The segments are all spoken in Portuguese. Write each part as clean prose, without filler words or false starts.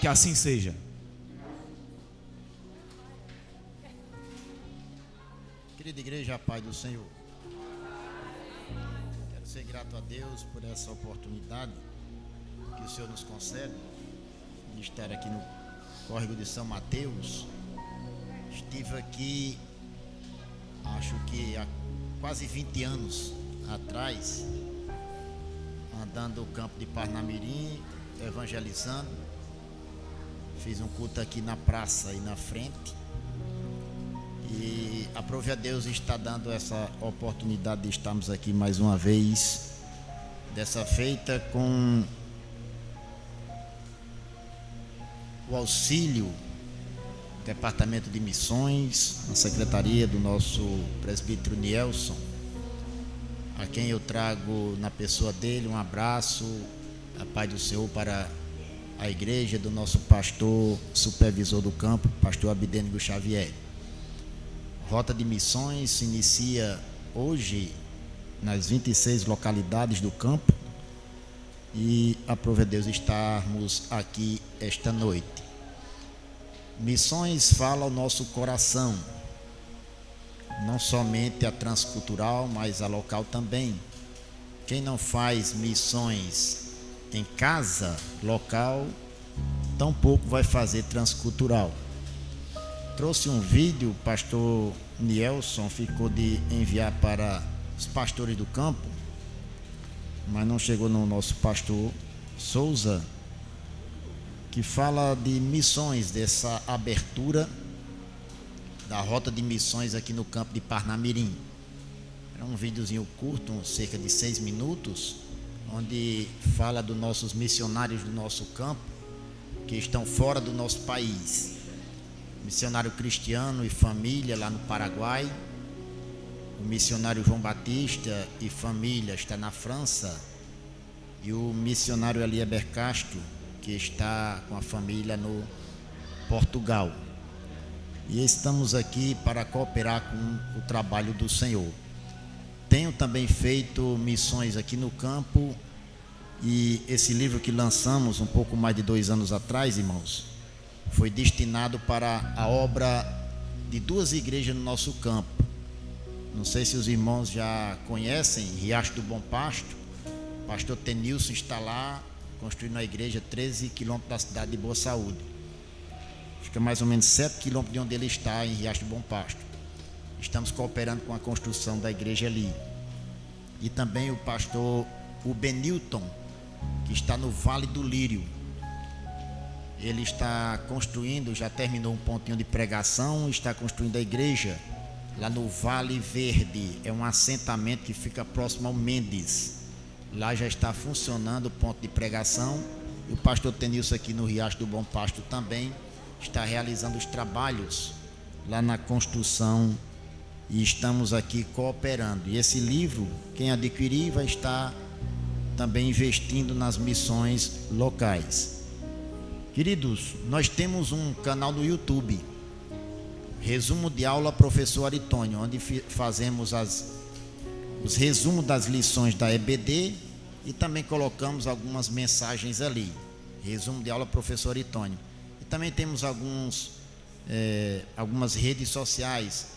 que assim seja. Querida igreja, a paz do Senhor. Quero ser grato a Deus por essa oportunidade que o Senhor nos concede de estar aqui no córrego de São Mateus. Estive aqui, acho que há quase 20 anos atrás, andando o campo de Parnamirim, evangelizando. Fiz um culto aqui na praça aí na frente. E aprove a Deus estar dando essa oportunidade de estarmos aqui mais uma vez, dessa feita com o auxílio do Departamento de Missões, a secretaria do nosso presbítero Nielson, a quem eu trago na pessoa dele um abraço, a paz do Senhor para a igreja do nosso pastor supervisor do campo, pastor Abdênigo Xavier. Rota de Missões se inicia hoje nas 26 localidades do campo e aprove a Deus estarmos aqui esta noite. Missões fala ao nosso coração, não somente a transcultural, mas a local também. Quem não faz missões em casa, local, tampouco vai fazer transcultural. Trouxe um vídeo, o pastor Nielson ficou de enviar para os pastores do campo, mas não chegou no nosso pastor Souza, que fala de missões, dessa abertura da rota de missões aqui no campo de Parnamirim. É um videozinho curto, cerca de 6 minutos, onde fala dos nossos missionários do nosso campo, que estão fora do nosso país. Missionário Cristiano e família lá no Paraguai, o missionário João Batista e família está na França, e o missionário Elieber Castro, que está com a família no Portugal. E estamos aqui para cooperar com o trabalho do Senhor. Tenho também feito missões aqui no campo, e esse livro que lançamos um pouco mais de 2 anos atrás, irmãos, foi destinado para a obra de 2 igrejas no nosso campo. Não sei se os irmãos já conhecem Riacho do Bom Pasto. O pastor Tenilson está lá construindo a igreja 13 quilômetros da cidade de Boa Saúde. Fica mais ou menos 7 quilômetros de onde ele está, em Riacho do Bom Pasto. Estamos cooperando com a construção da igreja ali. E também o pastor Benilton, que está no Vale do Lírio. Ele está construindo, já terminou um pontinho de pregação, está construindo a igreja lá no Vale Verde. É um assentamento que fica próximo ao Mendes. Lá já está funcionando o ponto de pregação. E o pastor Tenilson aqui no Riacho do Bom Pasto também está realizando os trabalhos lá na construção, e estamos aqui cooperando. E esse livro, quem adquirir, vai estar também investindo nas missões locais. Queridos, nós temos um canal no YouTube, Resumo de Aula Professor Aritônio, onde fazemos os resumos das lições da EBD e também colocamos algumas mensagens ali. Resumo de Aula Professor Aritônio. E também temos algumas redes sociais.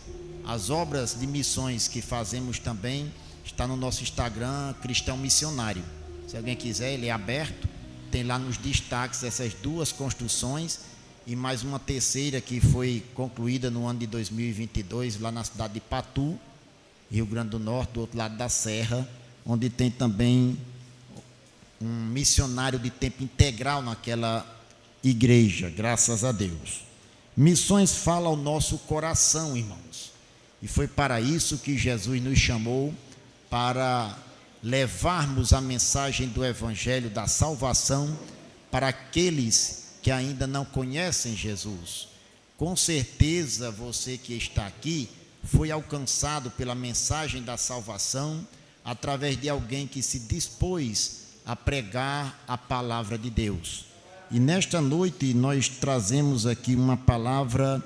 As obras de missões que fazemos também está no nosso Instagram, Cristão Missionário. Se alguém quiser, ele é aberto. Tem lá nos destaques essas 2 construções e mais uma terceira que foi concluída no ano de 2022, lá na cidade de Patu, Rio Grande do Norte, do outro lado da serra, onde tem também um missionário de tempo integral naquela igreja, graças a Deus. Missões fala ao nosso coração, irmãos, e foi para isso que Jesus nos chamou, para levarmos a mensagem do Evangelho da salvação para aqueles que ainda não conhecem Jesus. Com certeza você que está aqui foi alcançado pela mensagem da salvação através de alguém que se dispôs a pregar a palavra de Deus. E nesta noite nós trazemos aqui uma palavra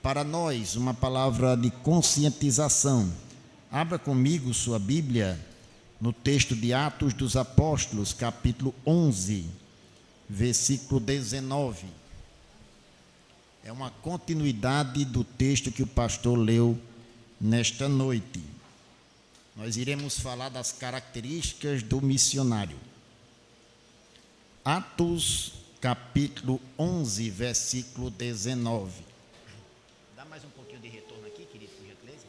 para nós, uma palavra de conscientização. Abra comigo sua Bíblia no texto de Atos dos Apóstolos, capítulo 11, versículo 19. É uma continuidade do texto que o pastor leu nesta noite. Nós iremos falar das características do missionário. Atos, capítulo 11, versículo 19. Dá mais um pouquinho de retorno aqui, querido, por gentileza.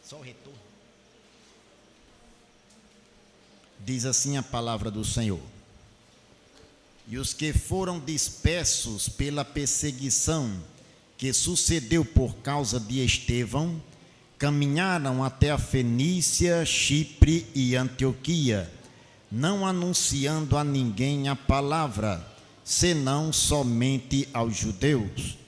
Só o retorno. Diz assim a palavra do Senhor: e os que foram dispersos pela perseguição que sucedeu por causa de Estevão, caminharam até a Fenícia, Chipre e Antioquia, não anunciando a ninguém a palavra, senão somente aos judeus.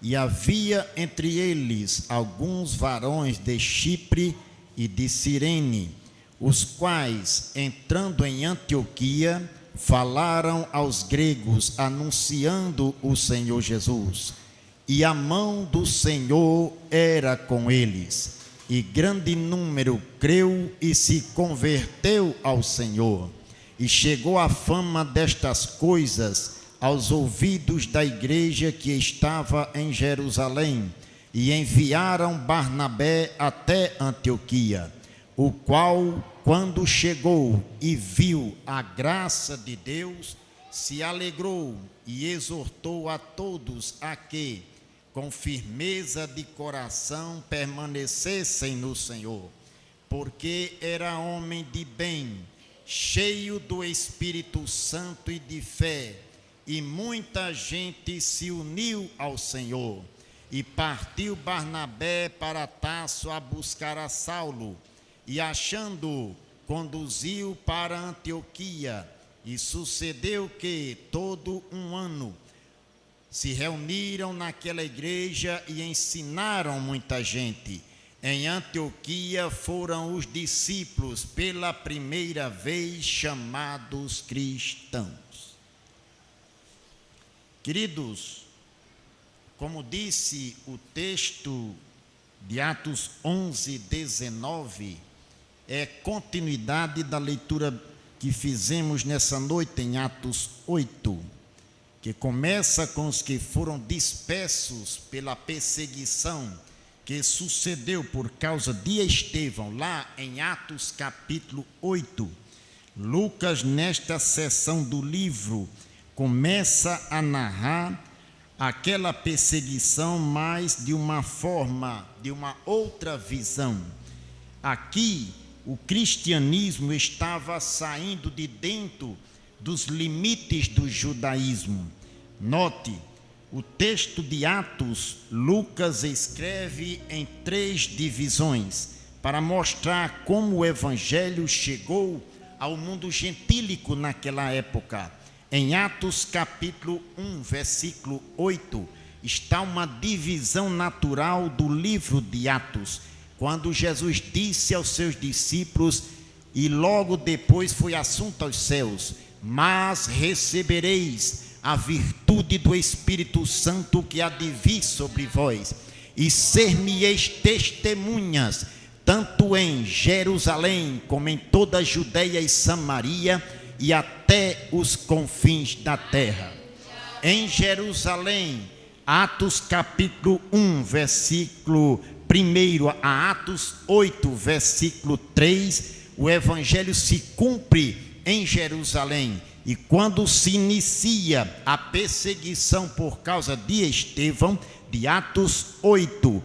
E havia entre eles alguns varões de Chipre e de Cirene, os quais, entrando em Antioquia, falaram aos gregos, anunciando o Senhor Jesus. E a mão do Senhor era com eles, e grande número creu e se converteu ao Senhor. E chegou a fama destas coisas aos ouvidos da igreja que estava em Jerusalém, e enviaram Barnabé até Antioquia, o qual, quando chegou e viu a graça de Deus, se alegrou e exortou a todos a que, com firmeza de coração, permanecessem no Senhor, porque era homem de bem, cheio do Espírito Santo e de fé, e muita gente se uniu ao Senhor. E partiu Barnabé para Tarso a buscar a Saulo, e achando-o, conduziu para Antioquia. E sucedeu que, todo um ano, se reuniram naquela igreja e ensinaram muita gente. Em Antioquia foram os discípulos pela primeira vez chamados cristãos. Queridos, como disse o texto de Atos 11, 19, é continuidade da leitura que fizemos nessa noite em Atos 8, que começa com os que foram dispersos pela perseguição que sucedeu por causa de Estevão, lá em Atos capítulo 8. Lucas, nesta seção do livro, começa a narrar aquela perseguição, mas de uma forma, de uma outra visão. Aqui, o cristianismo estava saindo de dentro dos limites do judaísmo. Note, o texto de Atos, Lucas escreve em 3 divisões, para mostrar como o evangelho chegou ao mundo gentílico naquela época. Em Atos capítulo 1, versículo 8, está uma divisão natural do livro de Atos, quando Jesus disse aos seus discípulos, e logo depois foi assunto aos céus: mas recebereis a virtude do Espírito Santo que há de vir sobre vós, e ser-me-eis testemunhas, tanto em Jerusalém, como em toda a Judeia e Samaria, e até os confins da terra. Em Jerusalém, Atos capítulo 1, versículo 1 a Atos 8, versículo 3, o evangelho se cumpre em Jerusalém. E quando se inicia a perseguição por causa de Estevão, de Atos 8,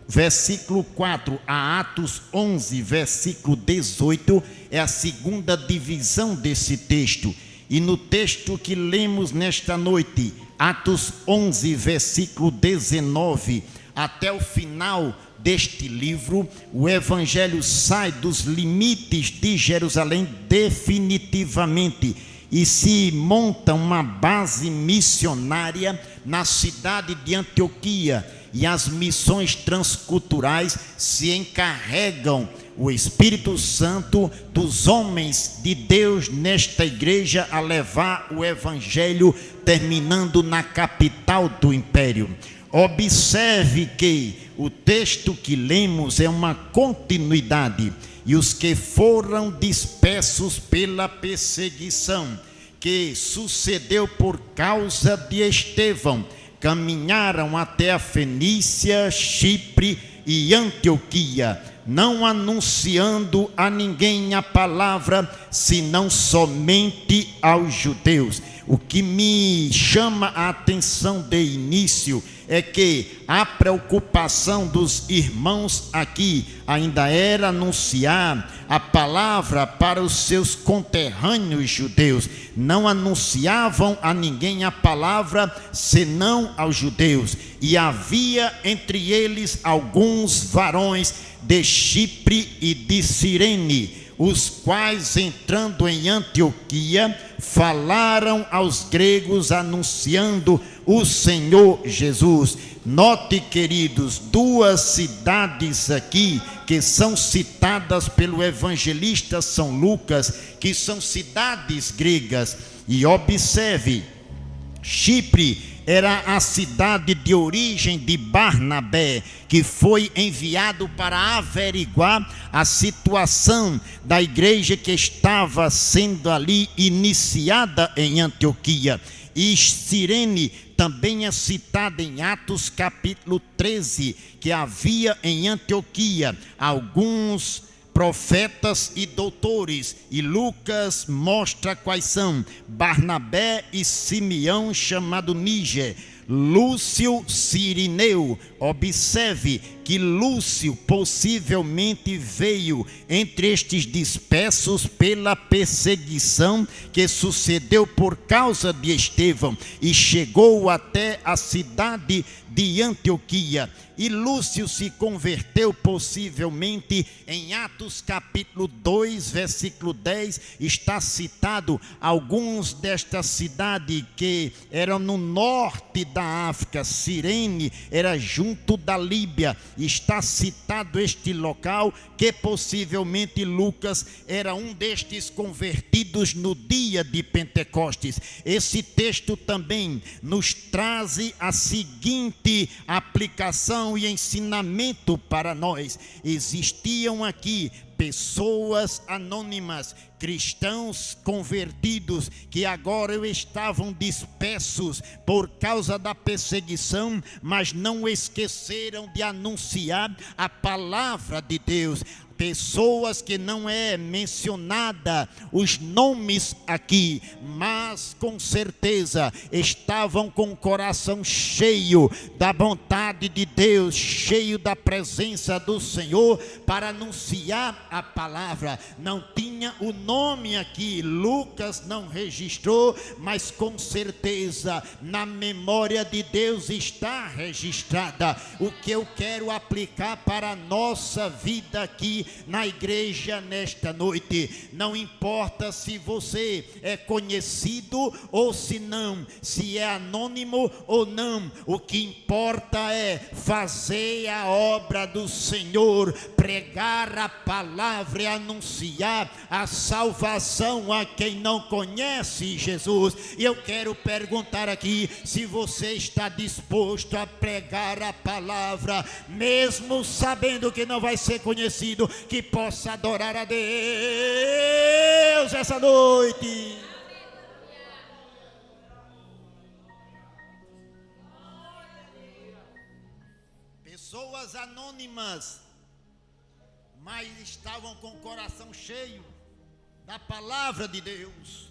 versículo 4 a Atos 11, versículo 18, é a segunda divisão desse texto. E no texto que lemos nesta noite, Atos 11, versículo 19, até o final deste livro, o evangelho sai dos limites de Jerusalém definitivamente e se monta uma base missionária na cidade de Antioquia, e as missões transculturais se encarregam, o Espírito Santo, dos homens de Deus nesta igreja, a levar o evangelho, terminando na capital do império. Observe que o texto que lemos é uma continuidade. E os que foram dispersos pela perseguição que sucedeu por causa de Estevão, caminharam até a Fenícia, Chipre e Antioquia, não anunciando a ninguém a palavra, senão somente aos judeus. O que me chama a atenção de início é que a preocupação dos irmãos aqui ainda era anunciar a palavra para os seus conterrâneos judeus. Não anunciavam a ninguém a palavra, senão aos judeus. E havia entre eles alguns varões de Chipre e de Cirene, os quais, entrando em Antioquia, falaram aos gregos anunciando o Senhor Jesus. Note, queridos, duas cidades aqui que são citadas pelo evangelista São Lucas, que são cidades gregas. E observe, Chipre era a cidade de origem de Barnabé, que foi enviado para averiguar a situação da igreja que estava sendo ali iniciada em Antioquia. E Cirene também é citada em Atos capítulo 13, que havia em Antioquia alguns profetas e doutores, e Lucas mostra quais são: Barnabé e Simeão, chamado Níger, Lúcio Cirineu. Observe que Lúcio possivelmente veio entre estes dispersos pela perseguição que sucedeu por causa de Estevão e chegou até a cidade de Antioquia. E Lúcio se converteu possivelmente em Atos capítulo 2, versículo 10, está citado alguns desta cidade que eram no norte da África. Cirene era junto da Líbia, está citado este local, que possivelmente Lucas era um destes convertidos no dia de Pentecostes. Esse texto também nos traz a seguinte aplicação e ensinamento para nós: existiam aqui pessoas anônimas, cristãos convertidos, que agora estavam dispersos por causa da perseguição, mas não esqueceram de anunciar a palavra de Deus. Pessoas que não é mencionada os nomes aqui, mas com certeza estavam com o coração cheio da vontade de Deus, cheio da presença do Senhor para anunciar a palavra. Não tinha o nome aqui, Lucas não registrou, mas com certeza na memória de Deus está registrada. O que eu quero aplicar para a nossa vida aqui na igreja nesta noite: não importa se você é conhecido ou se não, se é anônimo ou não, o que importa é fazer a obra do Senhor, pregar a palavra e anunciar a salvação a quem não conhece Jesus. E eu quero perguntar aqui se você está disposto a pregar a palavra, mesmo sabendo que não vai ser conhecido, que possa adorar a Deus essa noite. Pessoas anônimas, mas estavam com o coração cheio da palavra de Deus.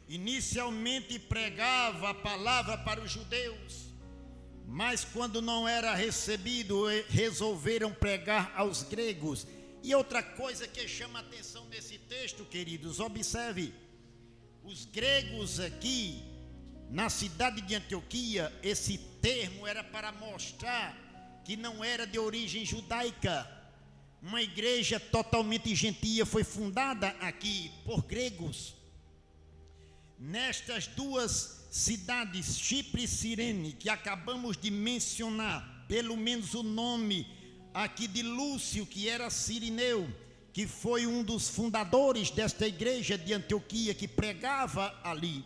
Inicialmente pregava a palavra para os judeus, mas quando não era recebido, resolveram pregar aos gregos. E outra coisa que chama a atenção nesse texto, queridos, observe: os gregos aqui, na cidade de Antioquia, esse termo era para mostrar que não era de origem judaica. Uma igreja totalmente gentia foi fundada aqui por gregos. Nestas duas cidades, Chipre e Cirene, que acabamos de mencionar, pelo menos o nome aqui de Lúcio, que era Cirineu, que foi um dos fundadores desta igreja de Antioquia, que pregava ali.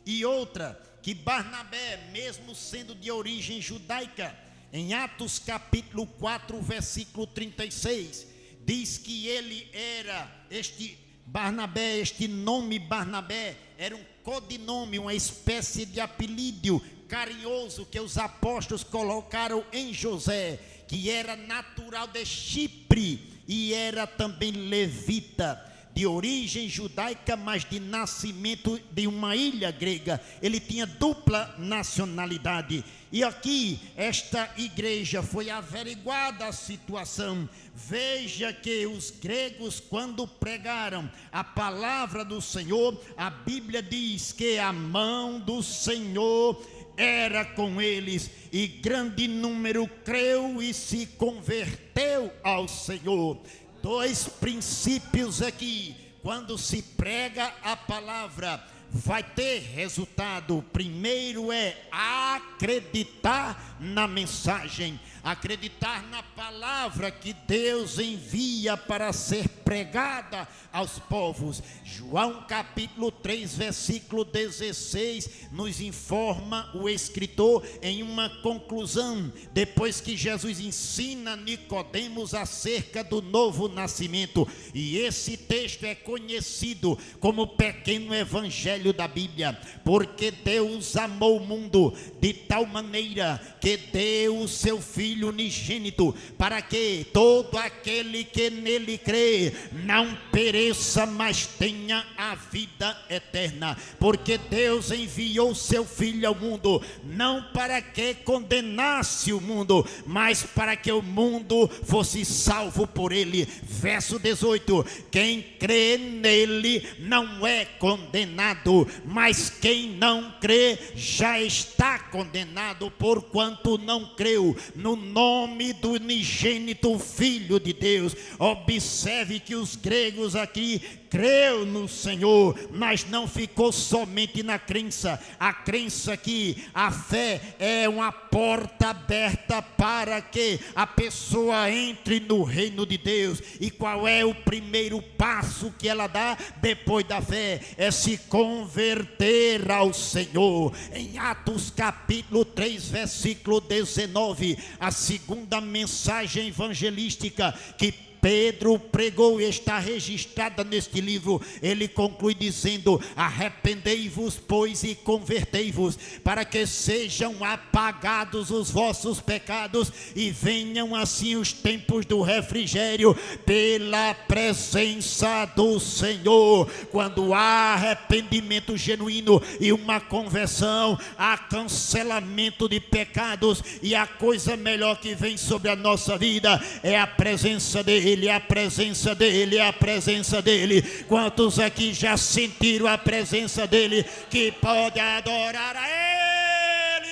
E outra, que Barnabé, mesmo sendo de origem judaica, em Atos capítulo 4, versículo 36, diz que ele era, este Barnabé, este nome Barnabé, era um codinome, uma espécie de apelido carinhoso que os apóstolos colocaram em José, que era natural de Chipre e era também levita, de origem judaica, mas de nascimento de uma ilha grega. Ele tinha dupla nacionalidade. E aqui, esta igreja foi averiguada a situação. Veja que os gregos, quando pregaram a palavra do Senhor, a Bíblia diz que a mão do Senhor era com eles, e grande número creu e se converteu ao Senhor. Dois princípios aqui: quando se prega a palavra, vai ter resultado. O primeiro é acreditar na mensagem, acreditar na palavra que Deus envia para ser pregada aos povos. João capítulo 3, versículo 16, nos informa o escritor em uma conclusão, depois que Jesus ensina Nicodemos acerca do novo nascimento. E esse texto é conhecido como o pequeno evangelho da Bíblia, porque Deus amou o mundo de tal maneira que deu o seu Filho unigênito, para que todo aquele que nele crê não pereça, mas tenha a vida eterna. Porque Deus enviou o seu Filho ao mundo, não para que condenasse o mundo, mas para que o mundo fosse salvo por ele. Verso 18: quem crê nele não é condenado, mas quem não crê já está condenado, porquanto não creu no nome do unigênito Filho de Deus. Observe que os gregos aqui creu no Senhor, mas não ficou somente na crença. A crença aqui, a fé é uma porta aberta para que a pessoa entre no reino de Deus. E qual é o primeiro passo que ela dá depois da fé? É se converter ao Senhor. Em Atos capítulo 3, versículo 19, a segunda mensagem evangelística que Pedro pregou está registrada neste livro. Ele conclui dizendo: arrependei-vos, pois, e convertei-vos, para que sejam apagados os vossos pecados e venham assim os tempos do refrigério pela presença do Senhor. Quando há arrependimento genuíno e uma conversão, há cancelamento de pecados, e a coisa melhor que vem sobre a nossa vida é a presença dele. A presença dele, a presença dele. Quantos aqui já sentiram a presença dele, que pode adorar a ele?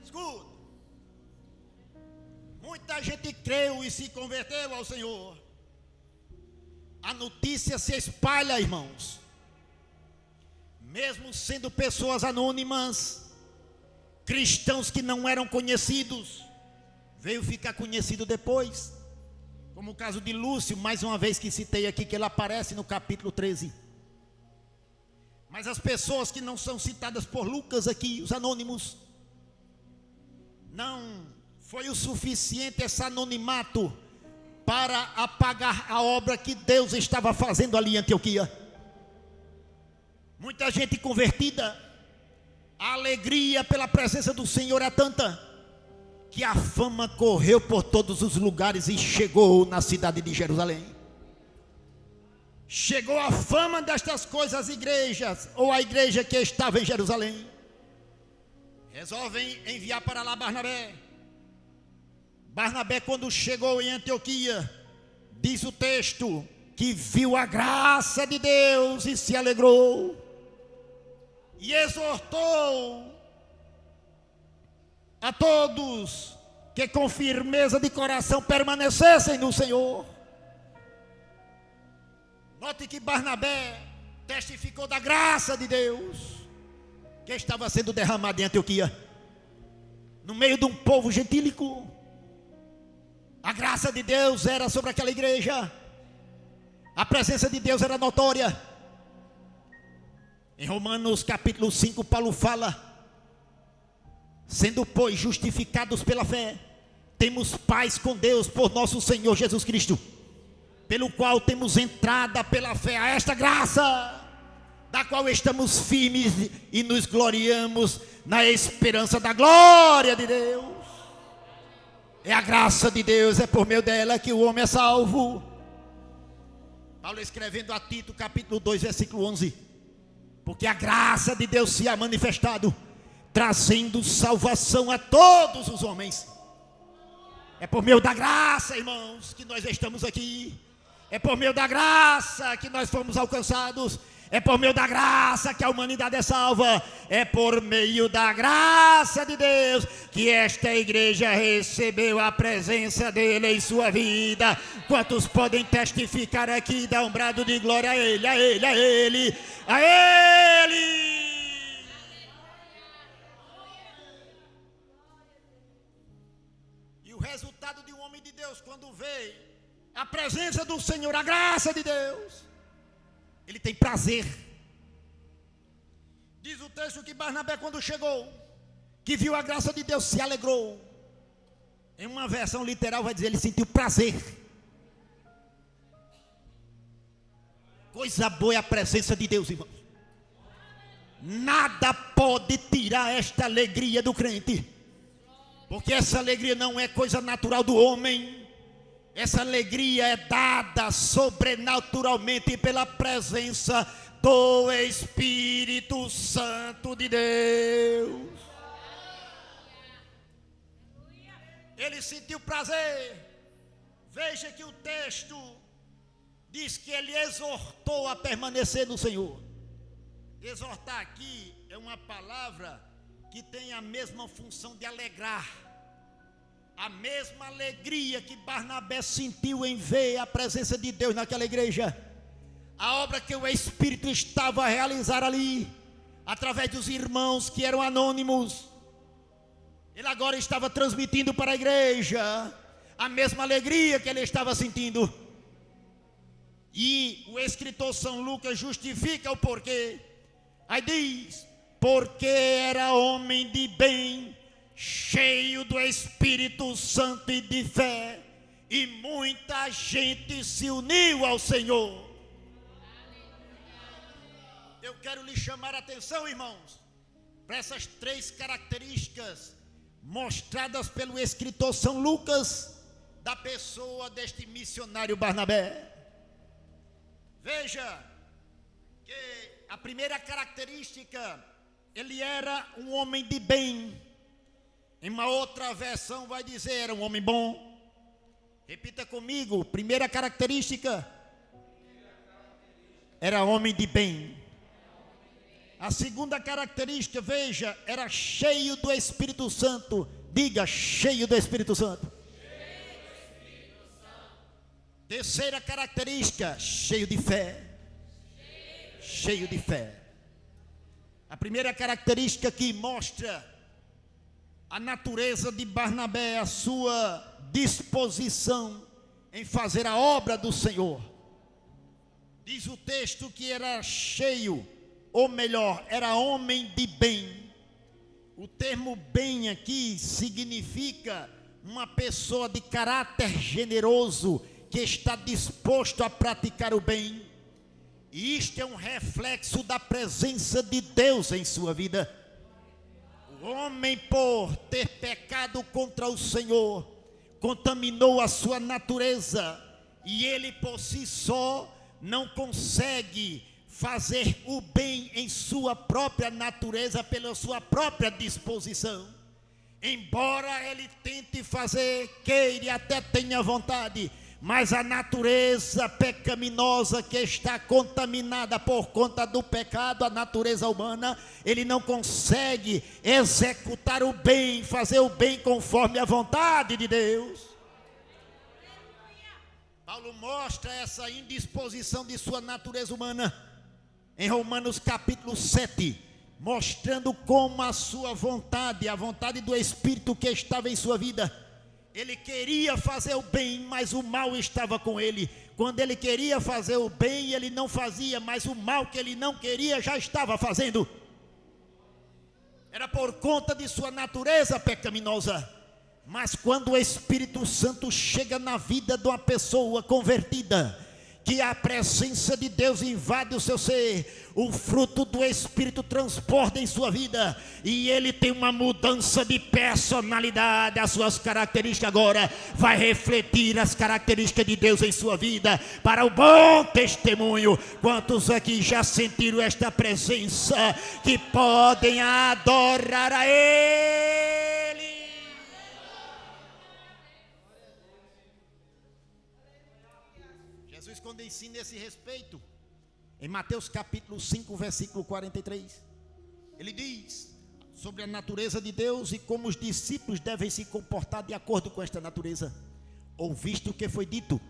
Escuta, muita gente creu e se converteu ao Senhor. A notícia se espalha, irmãos. Mesmo sendo pessoas anônimas, cristãos que não eram conhecidos, veio ficar conhecido depois, como o caso de Lúcio, mais uma vez que citei aqui, que ele aparece no capítulo 13. Mas as pessoas que não são citadas por Lucas aqui, os anônimos, não foi o suficiente esse anonimato para apagar a obra que Deus estava fazendo ali em Antioquia. Muita gente convertida, a alegria pela presença do Senhor é tanta, que a fama correu por todos os lugares e chegou na cidade de Jerusalém. Chegou a fama destas coisas às igrejas, ou a igreja que estava em Jerusalém. Resolvem enviar para lá Barnabé. Barnabé, quando chegou em Antioquia, diz o texto, que viu a graça de Deus e se alegrou. E exortou a todos que com firmeza de coração permanecessem no Senhor. Note que Barnabé testificou da graça de Deus que estava sendo derramada em Antioquia, no meio de um povo gentílico. A graça de Deus era sobre aquela igreja, a presença de Deus era notória. Em Romanos capítulo 5, Paulo fala: Sendo, pois, justificados pela fé, temos paz com Deus por nosso Senhor Jesus Cristo, pelo qual temos entrada pela fé a esta graça, da qual estamos firmes e nos gloriamos na esperança da glória de Deus. É a graça de Deus, é por meio dela que o homem é salvo. Paulo escrevendo a Tito, capítulo 2, versículo 11: porque a graça de Deus se ha manifestado, trazendo salvação a todos os homens. É por meio da graça, irmãos, que nós estamos aqui. É por meio da graça que nós fomos alcançados. É por meio da graça que a humanidade é salva. É por meio da graça de Deus que esta igreja recebeu a presença dele em sua vida. Quantos podem testificar aqui? Dá um brado de glória a ele, a ele, a ele, a ele. E o resultado de um homem de Deus, quando vê a presença do Senhor, a graça de Deus, ele tem prazer. Diz o texto que Barnabé, quando chegou, que viu a graça de Deus, se alegrou. Em uma versão literal vai dizer, ele sentiu prazer. Coisa boa é a presença de Deus, irmãos. Nada pode tirar esta alegria do crente, porque essa alegria não é coisa natural do homem. Essa alegria é dada sobrenaturalmente pela presença do Espírito Santo de Deus. Ele sentiu prazer. Veja que o texto diz que ele exortou a permanecer no Senhor. Exortar aqui é uma palavra que tem a mesma função de alegrar. A mesma alegria que Barnabé sentiu em ver a presença de Deus naquela igreja, a obra que o Espírito estava a realizar ali, através dos irmãos que eram anônimos, ele agora estava transmitindo para a igreja a mesma alegria que ele estava sentindo. E o escritor São Lucas justifica o porquê. Aí diz, porque era homem de bem, cheio do Espírito Santo e de fé, e muita gente se uniu ao Senhor. Eu quero lhe chamar a atenção, irmãos, para essas três características mostradas pelo escritor São Lucas da pessoa deste missionário Barnabé. Veja que a primeira característica, ele era um homem de bem. Em uma outra versão vai dizer, era um homem bom. Repita comigo, primeira característica, era homem de bem. A segunda característica, veja, era cheio do Espírito Santo. Diga, cheio do Espírito Santo. Terceira característica, cheio de fé. Cheio de fé. A primeira característica que mostra a natureza de Barnabé, a sua disposição em fazer a obra do Senhor. Diz o texto que era cheio, ou melhor, era homem de bem. O termo bem aqui significa uma pessoa de caráter generoso, que está disposto a praticar o bem. E isto é um reflexo da presença de Deus em sua vida. O homem, por ter pecado contra o Senhor, contaminou a sua natureza, e ele por si só não consegue fazer o bem em sua própria natureza, pela sua própria disposição. Embora ele tente fazer, queira e até tenha vontade, mas a natureza pecaminosa que está contaminada por conta do pecado, a natureza humana, ele não consegue executar o bem, fazer o bem conforme a vontade de Deus. Paulo mostra essa indisposição de sua natureza humana em Romanos capítulo 7, mostrando como a sua vontade, a vontade do Espírito que estava em sua vida, ele queria fazer o bem, mas o mal estava com ele. Quando ele queria fazer o bem, ele não fazia, mas o mal que ele não queria já estava fazendo. Era por conta de sua natureza pecaminosa. Mas quando o Espírito Santo chega na vida de uma pessoa convertida, que a presença de Deus invade o seu ser, o fruto do Espírito transborda em sua vida, e ele tem uma mudança de personalidade. As suas características agora vai refletir as características de Deus em sua vida, para o bom testemunho. Quantos aqui já sentiram esta presença, que podem adorar a Ele? Jesus, quando ensina esse respeito, em Mateus capítulo 5, versículo 43, ele diz sobre a natureza de Deus e como os discípulos devem se comportar de acordo com esta natureza. Ouviste o que foi dito: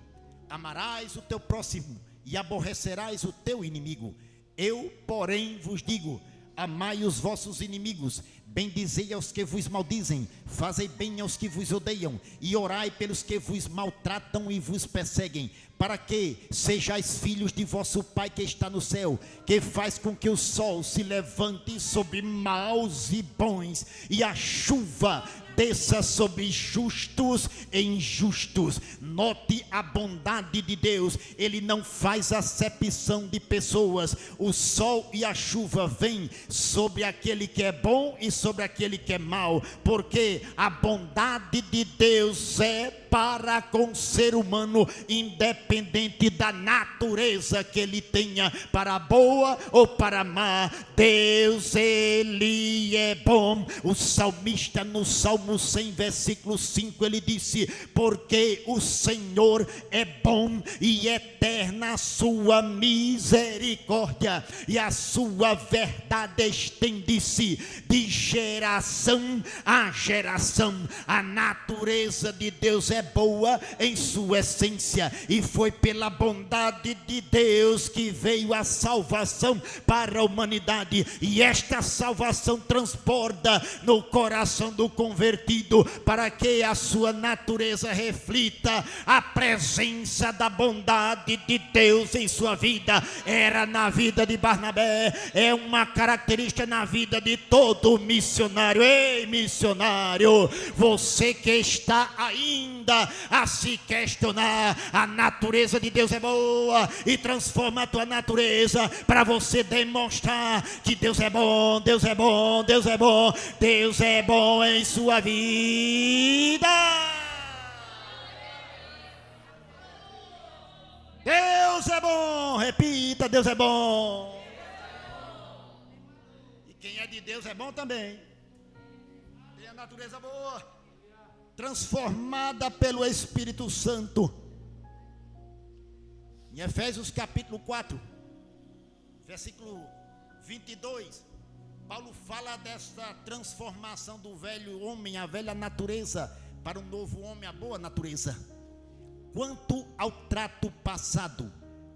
amarás o teu próximo e aborrecerás o teu inimigo. Eu, porém, vos digo: amai os vossos inimigos, bendizei aos que vos maldizem, fazei bem aos que vos odeiam, e orai pelos que vos maltratam e vos perseguem, para que sejais filhos de vosso Pai que está no céu, que faz com que o sol se levante sobre maus e bons, e a chuva desça sobre justos e injustos. Note a bondade de Deus, Ele não faz acepção de pessoas. O sol e a chuva vêm sobre aquele que é bom e sobre aquele que é mau, porque a bondade de Deus é para com o ser humano, independente da natureza que ele tenha, para boa ou para má. Deus, Ele é bom. O salmista no Salmo 100, versículo 5, ele disse: porque o Senhor é bom e eterna a sua misericórdia, e a sua verdade estende-se de geração a geração. A natureza de Deus é boa em sua essência, e foi pela bondade de Deus que veio a salvação para a humanidade, e esta salvação transborda no coração do convertido, para que a sua natureza reflita a presença da bondade de Deus em sua vida. Era na vida de Barnabé, é uma característica na vida de todo missionário. Ei, missionário, você que está ainda a se questionar, a natureza de Deus é boa, e transforma a tua natureza para você demonstrar que Deus é bom, Deus é bom, Deus é bom, Deus é bom em sua vida. Deus é bom, repita: Deus é bom. E quem é de Deus é bom também. Tem a natureza boa, transformada pelo Espírito Santo. Em Efésios capítulo 4, versículo 22, Paulo fala dessa transformação do velho homem, a velha natureza, para um novo homem, a boa natureza. Quanto ao trato passado,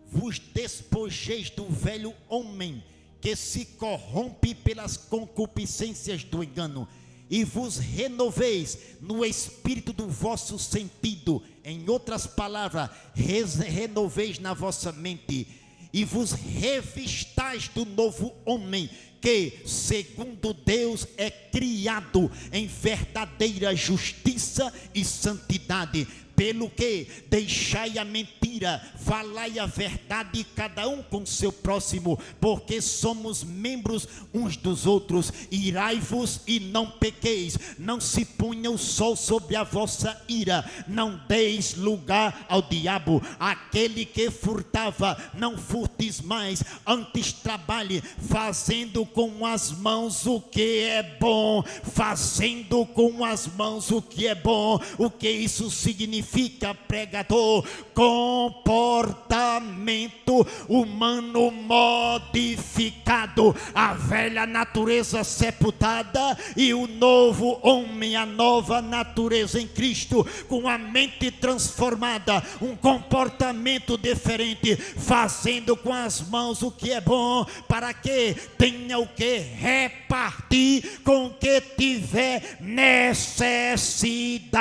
vos despojeis do velho homem, que se corrompe pelas concupiscências do engano, e vos renoveis no espírito do vosso sentido. Em outras palavras, renoveis na vossa mente, e vos revistais do novo homem, que segundo Deus é criado em verdadeira justiça e santidade. Pelo que deixai a mentira, falai a verdade, cada um com seu próximo, porque somos membros uns dos outros. Irai-vos e não pequeis, não se ponha o sol sobre a vossa ira, não deis lugar ao diabo. Aquele que furtava, não furtes mais, antes trabalhe, fazendo com as mãos o que é bom, fazendo com as mãos o que é bom. O que isso significa, pregador? Comportamento humano modificado, a velha natureza sepultada e o novo homem, a nova natureza em Cristo, com a mente transformada, um comportamento diferente, fazendo com as mãos o que é bom, para que tenha o que repartir com o que tiver necessidade.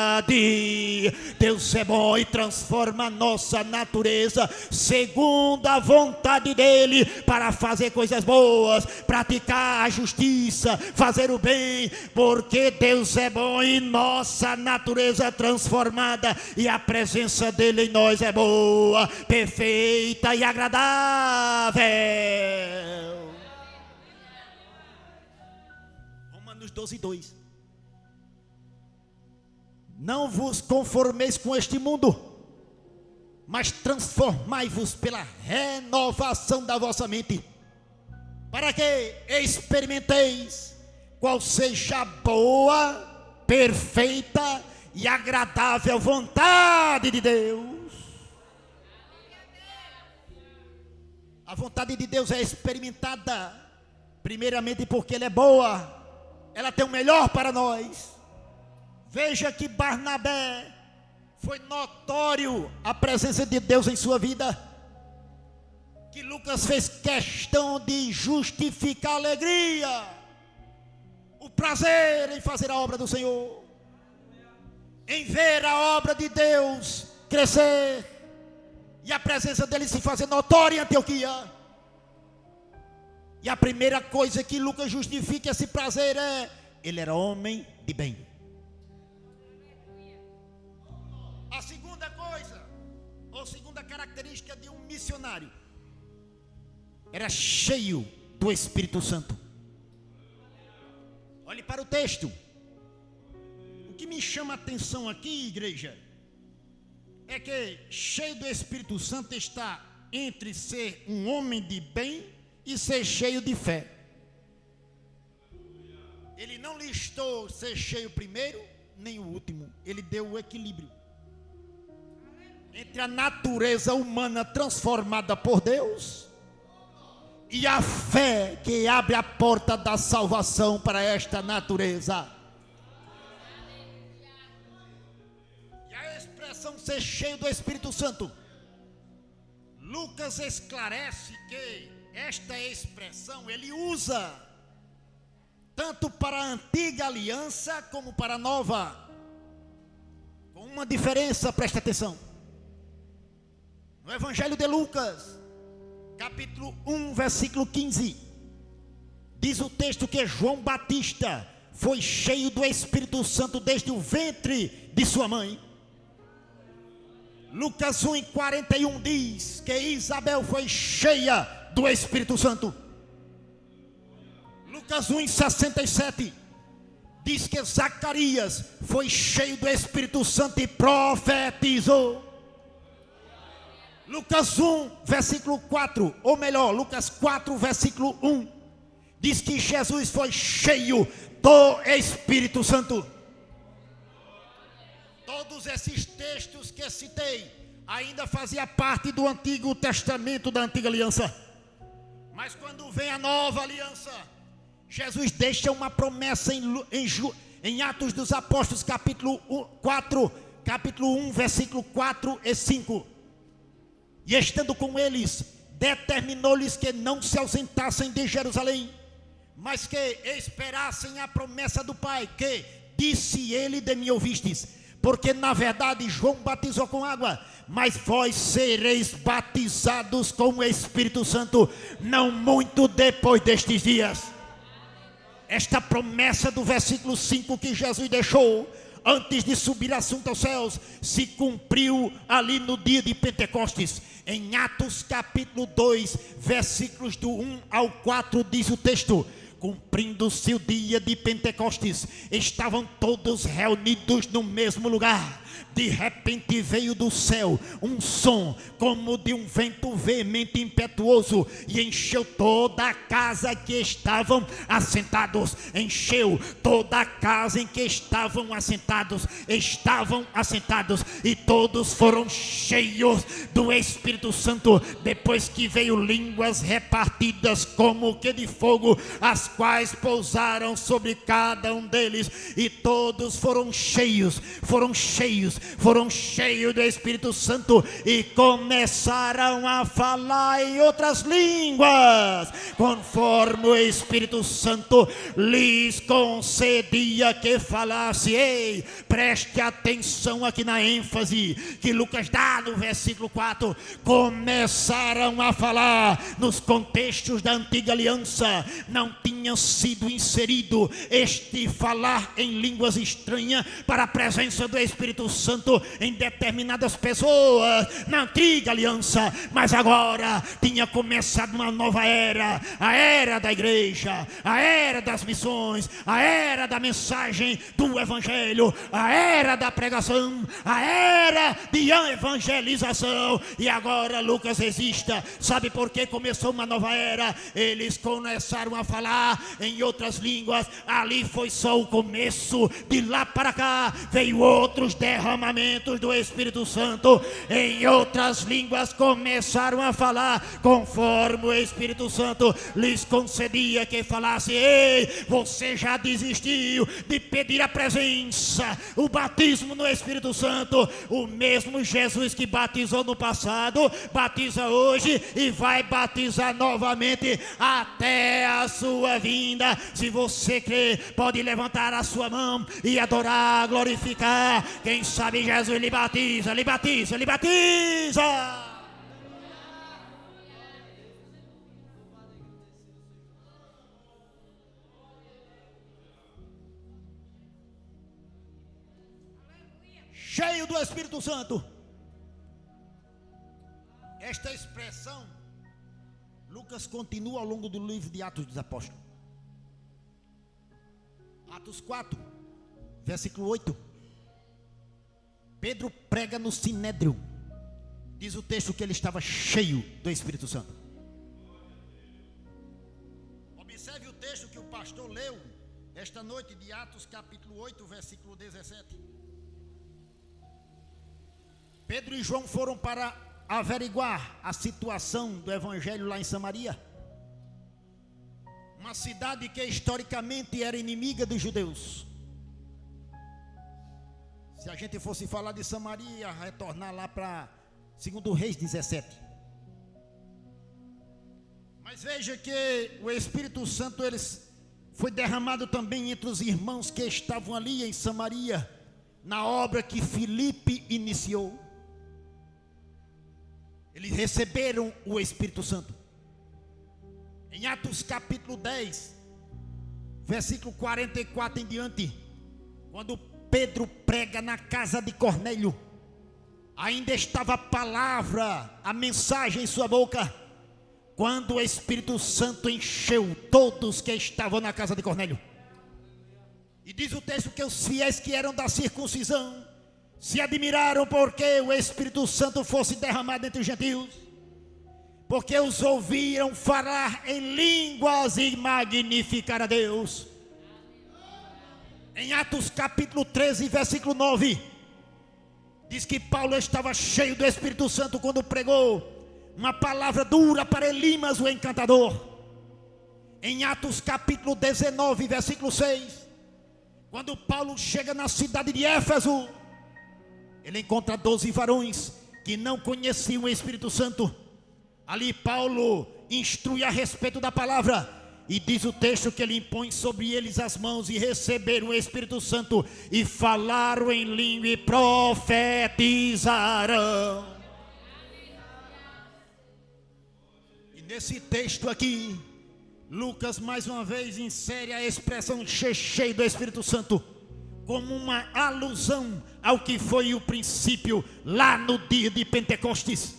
vontade. Deus é bom e transforma a nossa natureza segundo a vontade dele, para fazer coisas boas, praticar a justiça, fazer o bem, porque Deus é bom e nossa natureza é transformada, e a presença dele em nós é boa, perfeita e agradável. Romanos 12:2. Não vos conformeis com este mundo, mas transformai-vos pela renovação da vossa mente, para que experimenteis qual seja a boa, perfeita e agradável vontade de Deus. A vontade de Deus é experimentada, primeiramente porque ela é boa, ela tem o melhor para nós. Veja que Barnabé foi notório a presença de Deus em sua vida, que Lucas fez questão de justificar a alegria, o prazer em fazer a obra do Senhor, em ver a obra de Deus crescer e a presença dele se fazer notória em Antioquia. E a primeira coisa que Lucas justifica esse prazer é: ele era homem de bem. A segunda coisa, ou segunda característica de um missionário, era cheio do Espírito Santo. Olhe para o texto. O que me chama a atenção aqui, igreja, é que cheio do Espírito Santo está entre ser um homem de bem e ser cheio de fé. Ele não listou ser cheio primeiro, nem o último. Ele deu o equilíbrio entre a natureza humana transformada por Deus e a fé que abre a porta da salvação para esta natureza. E a expressão ser cheio do Espírito Santo, Lucas esclarece que esta expressão ele usa tanto para a antiga aliança como para a nova, com uma diferença, presta atenção. No Evangelho de Lucas, capítulo 1, versículo 15, diz o texto que João Batista foi cheio do Espírito Santo desde o ventre de sua mãe. Lucas 1:41 diz que Isabel foi cheia do Espírito Santo. Lucas 1:67 diz que Zacarias foi cheio do Espírito Santo e profetizou. Lucas 1, versículo 4, ou melhor, Lucas 4, versículo 1, diz que Jesus foi cheio do Espírito Santo. Todos esses textos que citei ainda faziam parte do Antigo Testamento, da Antiga Aliança. Mas quando vem a Nova Aliança, Jesus deixa uma promessa em Atos dos Apóstolos, capítulo 1, versículo 4 e 5. E estando com eles, determinou-lhes que não se ausentassem de Jerusalém, mas que esperassem a promessa do Pai, que disse ele: de mim ouvistes. Porque na verdade João batizou com água, mas vós sereis batizados com o Espírito Santo não muito depois destes dias. Esta promessa do versículo 5 que Jesus deixou antes de subir assunto aos céus se cumpriu ali no dia de Pentecostes. Em Atos capítulo 2, versículos do 1 ao 4, diz o texto: cumprindo-se o dia de Pentecostes, estavam todos reunidos no mesmo lugar. De repente veio do céu um som como de um vento veemente e impetuoso, e encheu toda a casa que estavam assentados. Encheu toda a casa em que estavam assentados. E todos foram cheios do Espírito Santo. Depois que veio línguas repartidas como que de fogo, as quais pousaram sobre cada um deles. E todos foram cheios foram cheios do Espírito Santo e começaram a falar em outras línguas, conforme o Espírito Santo lhes concedia que falasse. Ei, preste atenção aqui na ênfase que Lucas dá no versículo 4. Começaram a falar. Nos contextos da antiga aliança não tinha sido inserido este falar em línguas estranhas para a presença do Espírito Santo em determinadas pessoas na antiga aliança, mas agora tinha começado uma nova era, a era da igreja, a era das missões, a era da mensagem do evangelho, a era da pregação, a era de evangelização. E agora Lucas resista. Sabe por que começou uma nova era? Eles começaram a falar em outras línguas. Ali foi só o começo. De lá para cá veio outros derramamentos do Espírito Santo. Em outras línguas começaram a falar conforme o Espírito Santo lhes concedia que falasse. Ei, você já desistiu de pedir a presença, o batismo no Espírito Santo? O mesmo Jesus que batizou no passado, batiza hoje e vai batizar novamente até a sua vinda. Se você crê, pode levantar a sua mão e adorar, glorificar. Quem sabe Jesus lhe batiza, lhe batiza, lhe batiza. Cheio do Espírito Santo. Esta expressão Lucas continua ao longo do livro de Atos dos Apóstolos. Atos 4, versículo 8. Pedro prega no Sinédrio. Diz o texto que ele estava cheio do Espírito Santo. Observe o texto que o pastor leu esta noite de Atos capítulo 8, versículo 17. Pedro e João foram para averiguar a situação do evangelho lá em Samaria, uma cidade que historicamente era inimiga dos judeus. Se a gente fosse falar de Samaria, retornar lá para 2 Reis 17. Mas veja que o Espírito Santo foi derramado também entre os irmãos que estavam ali em Samaria, na obra que Filipe iniciou. Eles receberam o Espírito Santo. Em Atos capítulo 10, versículo 44 em diante, quando Pedro prega na casa de Cornélio, ainda estava a palavra, a mensagem em sua boca, quando o Espírito Santo encheu todos que estavam na casa de Cornélio. E diz o texto que os fiéis que eram da circuncisão se admiraram porque o Espírito Santo fosse derramado entre os gentios, porque os ouviram falar em línguas e magnificar a Deus. Em Atos capítulo 13, versículo 9, diz que Paulo estava cheio do Espírito Santo quando pregou uma palavra dura para Elimas, o encantador. Em Atos capítulo 19, versículo 6, quando Paulo chega na cidade de Éfeso, ele encontra 12 varões que não conheciam o Espírito Santo. Ali Paulo instrui a respeito da palavra, e diz o texto que ele impõe sobre eles as mãos e receberam o Espírito Santo e falaram em língua e profetizaram. E nesse texto aqui, Lucas mais uma vez insere a expressão cheio do Espírito Santo como uma alusão ao que foi o princípio lá no dia de Pentecostes.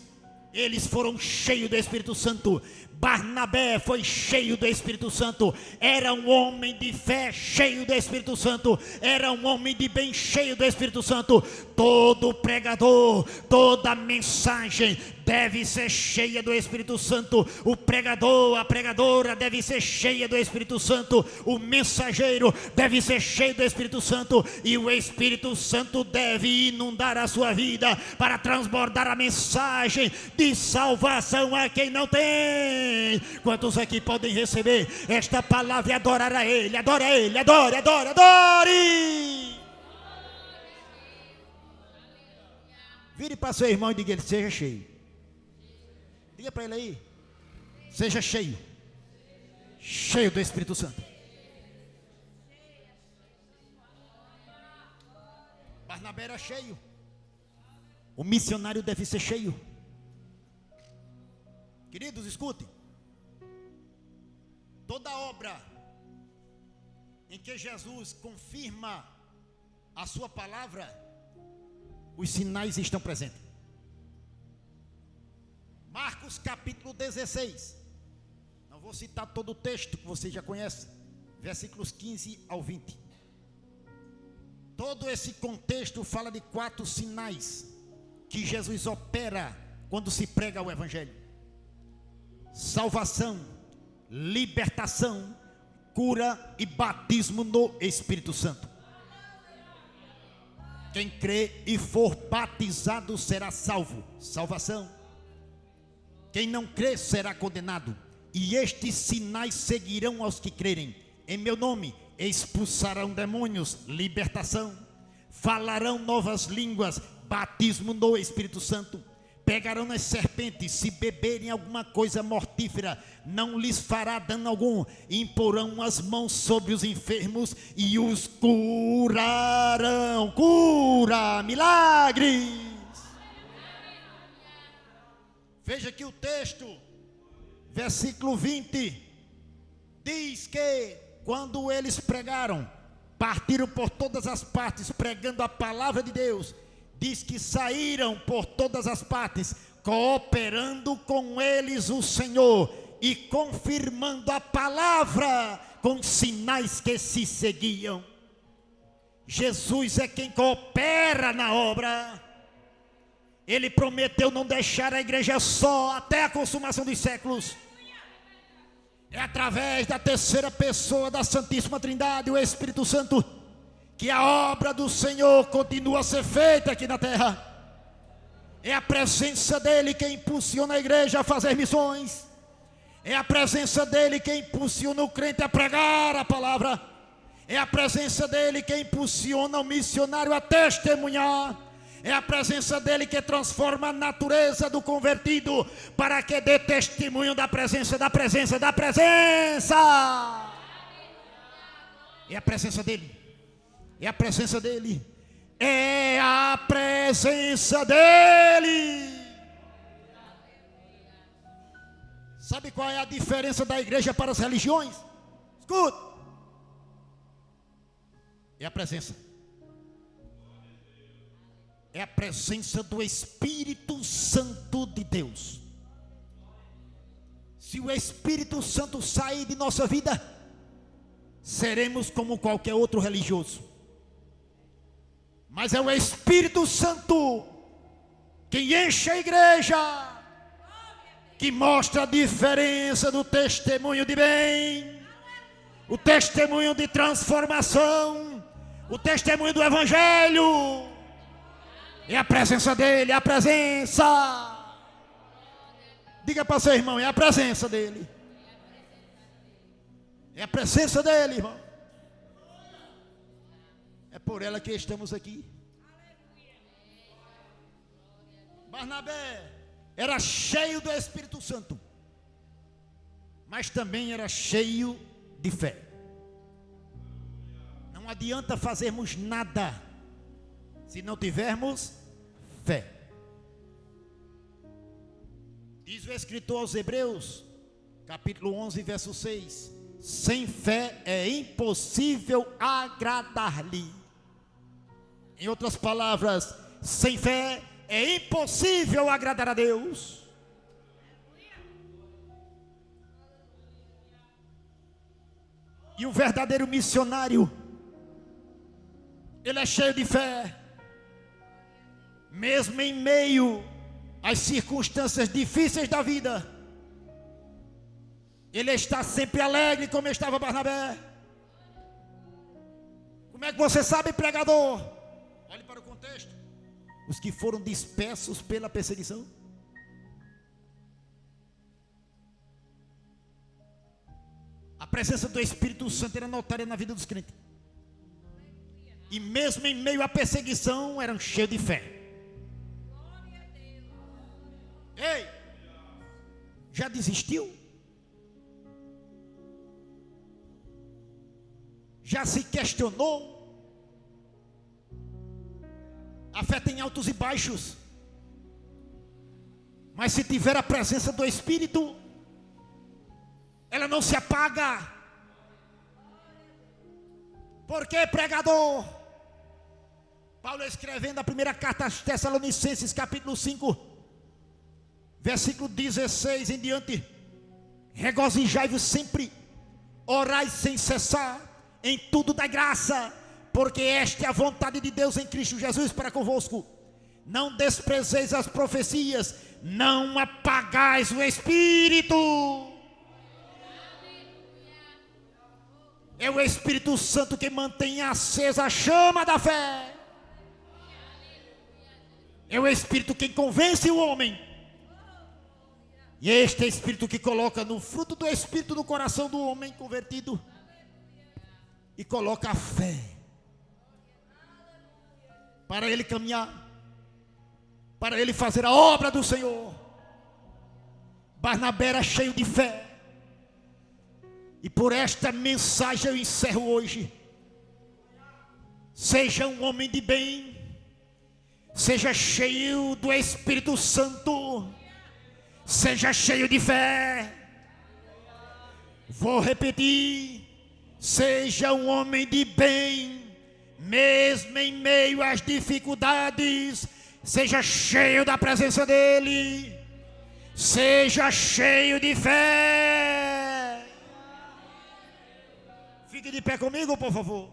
Eles foram cheios do Espírito Santo. Barnabé foi cheio do Espírito Santo. Era um homem de fé cheio do Espírito Santo. Era um homem de bem cheio do Espírito Santo. Todo pregador, toda mensagem deve ser cheia do Espírito Santo. O pregador, a pregadora deve ser cheia do Espírito Santo. O mensageiro deve ser cheio do Espírito Santo. E o Espírito Santo deve inundar a sua vida para transbordar a mensagem de salvação a quem não tem. Quantos aqui podem receber esta palavra e adorar a Ele? Adore a Ele, adore, adore, adore! Vire para seu irmão e diga ele, seja cheio. Diga para ele aí. Seja cheio. Cheio do Espírito Santo. Barnabé era cheio. O missionário deve ser cheio. Queridos, escutem. Toda obra em que Jesus confirma a sua palavra, os sinais estão presentes. Marcos capítulo 16. Não vou citar todo o texto que você já conhece. Versículos 15 ao 20. Todo esse contexto fala de 4 sinais que Jesus opera quando se prega o Evangelho: salvação, libertação, cura e batismo no Espírito Santo. Quem crê e for batizado será salvo, salvação. Quem não crê será condenado. E estes sinais seguirão aos que crerem. Em meu nome expulsarão demônios, libertação. Falarão novas línguas, batismo no Espírito Santo. Pegarão nas serpentes, se beberem alguma coisa mortífera, não lhes fará dano algum. Imporão as mãos sobre os enfermos e os curarão. Cura, milagres. Veja aqui o texto, versículo 20, diz que quando eles pregaram, partiram por todas as partes pregando a palavra de Deus. Diz que saíram por todas as partes, cooperando com eles o Senhor e confirmando a palavra com sinais que se seguiam. Jesus é quem coopera na obra. Ele prometeu não deixar a igreja só até a consumação dos séculos. É através da terceira pessoa da Santíssima Trindade, o Espírito Santo, que a obra do Senhor continua a ser feita aqui na terra. É a presença dele que impulsiona a igreja a fazer missões. É a presença dele que impulsiona o crente a pregar a palavra. É a presença dele que impulsiona o missionário a testemunhar. É a presença dele que transforma a natureza do convertido para que dê testemunho da presença, da presença, da presença. É a presença dele. É a presença dele. É a presença dele. Sabe qual é a diferença da igreja para as religiões? Escuta. É a presença. É a presença do Espírito Santo de Deus. Se o Espírito Santo sair de nossa vida, seremos como qualquer outro religioso. Mas é o Espírito Santo que enche a igreja, que mostra a diferença do testemunho de bem, o testemunho de transformação, o testemunho do Evangelho. É a presença dele, é a presença. Diga para seu irmão, é a presença dele. É a presença dele, irmão. É por ela que estamos aqui. Barnabé era cheio do Espírito Santo, mas também era cheio de fé. Não adianta fazermos nada se não tivermos fé. Diz o escritor aos Hebreus, capítulo 11, verso 6: sem fé é impossível agradar-lhe. Em outras palavras, sem fé é impossível agradar a Deus. E o verdadeiro missionário, ele é cheio de fé. Mesmo em meio às circunstâncias difíceis da vida, ele está sempre alegre, como estava Barnabé. Como é que você sabe, pregador? Olhe para o contexto. Os que foram dispersos pela perseguição. A presença do Espírito Santo era notória na vida dos crentes. E mesmo em meio à perseguição, eram cheios de fé. Ei, já desistiu? Já se questionou? A fé tem altos e baixos, mas se tiver a presença do Espírito, ela não se apaga. Por que, pregador? Paulo escrevendo a primeira carta aos Tessalonicenses, capítulo 5, versículo 16 em diante: regozijai-vos sempre, orai sem cessar, em tudo dai graça, porque esta é a vontade de Deus em Cristo Jesus para convosco. Não desprezeis as profecias, não apagais o Espírito. É o Espírito Santo que mantém acesa a chama da fé. É o Espírito quem convence o homem. E é este Espírito que coloca no fruto do Espírito no coração do homem convertido e coloca a fé para ele caminhar, para ele fazer a obra do Senhor. Barnabé era cheio de fé. E por esta mensagem eu encerro hoje. Seja um homem de bem, seja cheio do Espírito Santo, seja cheio de fé. Vou repetir: seja um homem de bem, mesmo em meio às dificuldades, seja cheio da presença dEle, seja cheio de fé. Fique de pé comigo, por favor.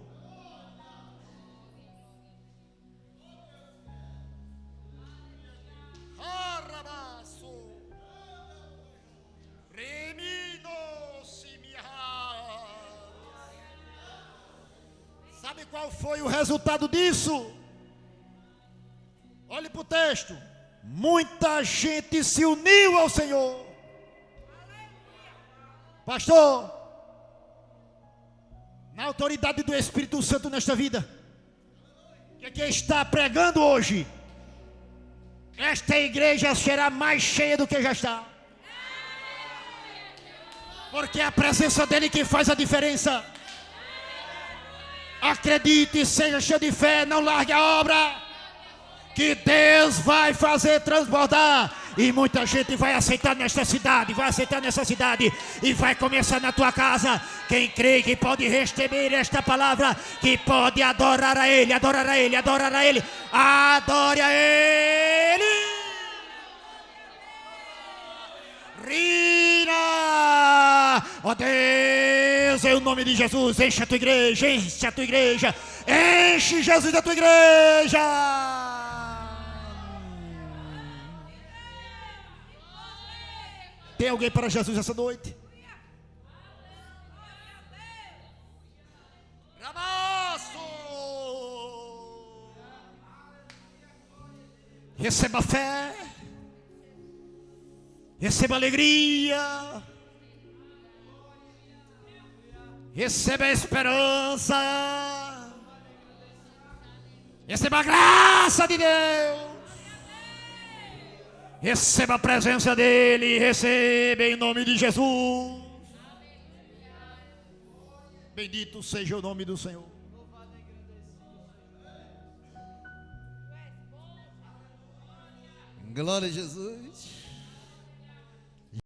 Sabe qual foi o resultado disso? Olhe para o texto. Muita gente se uniu ao Senhor. Pastor, na autoridade do Espírito Santo nesta vida, que está pregando hoje, esta igreja será mais cheia do que já está. Porque é a presença dele que faz a diferença. Acredite, seja cheio de fé, não largue a obra, que Deus vai fazer transbordar. E muita gente vai aceitar nesta cidade, e vai começar na tua casa. Quem crê que pode receber esta palavra, que pode adorar a Ele, adore a Ele. Rira, ó Deus, em nome de Jesus, enche a tua igreja, enche Jesus a tua igreja. Tem alguém para Jesus essa noite? Receba fé, receba alegria, receba a esperança, receba a graça de Deus. Receba a presença dEle, receba em nome de Jesus. Bendito seja o nome do Senhor. Glória a Jesus.